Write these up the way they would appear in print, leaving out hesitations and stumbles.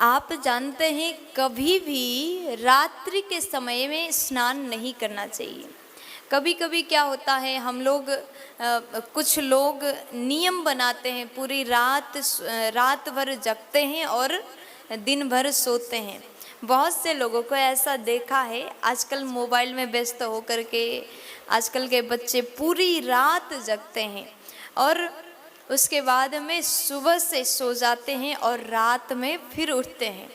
आप जानते हैं कभी भी रात्रि के समय में स्नान नहीं करना चाहिए। कभी कभी क्या होता है हम लोग कुछ लोग नियम बनाते हैं, पूरी रात भर जगते हैं और दिन भर सोते हैं। बहुत से लोगों को ऐसा देखा है, आजकल मोबाइल में व्यस्त होकर के आजकल के बच्चे पूरी रात जगते हैं और उसके बाद में सुबह से सो जाते हैं और रात में फिर उठते हैं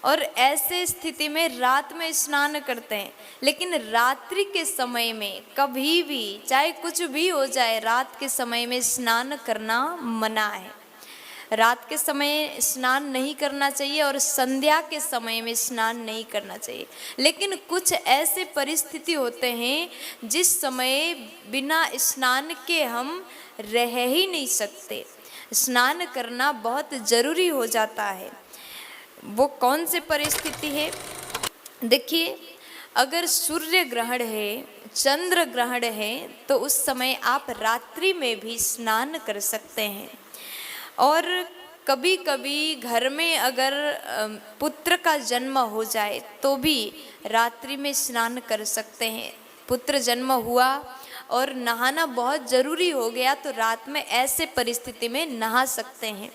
और ऐसे स्थिति में रात में स्नान करते हैं। लेकिन रात्रि के समय में कभी भी चाहे कुछ भी हो जाए, रात के समय में स्नान करना मना है। रात के समय स्नान नहीं करना चाहिए और संध्या के समय में स्नान नहीं करना चाहिए। लेकिन कुछ ऐसे परिस्थिति होते हैं जिस समय बिना स्नान के हम रह ही नहीं सकते, स्नान करना बहुत ज़रूरी हो जाता है। वो कौन सी परिस्थिति है? देखिए, अगर सूर्य ग्रहण है, चंद्र ग्रहण है, तो उस समय आप रात्रि में भी स्नान कर सकते हैं। और कभी कभी घर में अगर पुत्र का जन्म हो जाए तो भी रात्रि में स्नान कर सकते हैं। पुत्र जन्म हुआ और नहाना बहुत ज़रूरी हो गया तो रात में ऐसे परिस्थिति में नहा सकते हैं।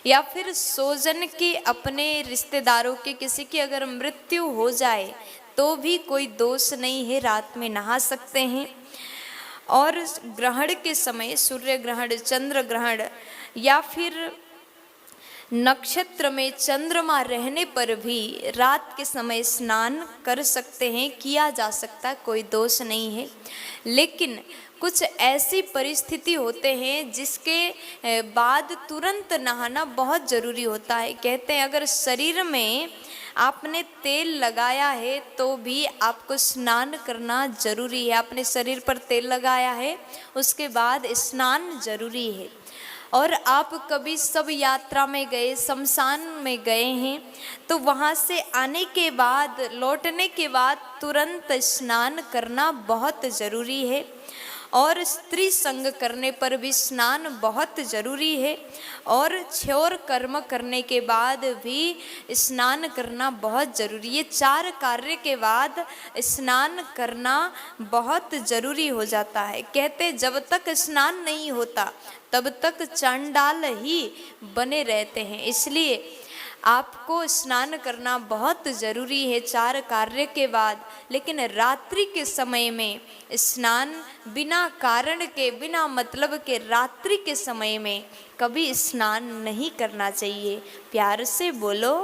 या फिर स्वजन के अपने रिश्तेदारों के किसी की अगर मृत्यु हो जाए तो भी कोई दोष नहीं है, रात में नहा सकते हैं। और ग्रहण के समय सूर्य ग्रहण, चंद्र ग्रहण या फिर नक्षत्र में चंद्रमा रहने पर भी रात के समय स्नान कर सकते हैं, किया जा सकता, कोई दोष नहीं है। लेकिन कुछ ऐसी परिस्थिति होते हैं जिसके बाद तुरंत नहाना बहुत ज़रूरी होता है। कहते हैं अगर शरीर में आपने तेल लगाया है तो भी आपको स्नान करना जरूरी है। आपने शरीर पर तेल लगाया है, उसके बाद स्नान जरूरी है। और आप कभी सब यात्रा में गए, शमशान में गए हैं, तो वहाँ से आने के बाद, लौटने के बाद तुरंत स्नान करना बहुत ज़रूरी है। और स्त्री संग करने पर भी स्नान बहुत ज़रूरी है। और क्षौर कर्म करने के बाद भी स्नान करना बहुत ज़रूरी है। 4 कार्य के बाद स्नान करना बहुत ज़रूरी हो जाता है। कहते जब तक स्नान नहीं होता तब तक चांडाल ही बने रहते हैं। इसलिए आपको स्नान करना बहुत ज़रूरी है 4 कार्य के बाद। लेकिन रात्रि के समय में स्नान बिना कारण के, बिना मतलब के रात्रि के समय में कभी स्नान नहीं करना चाहिए। प्यार से बोलो।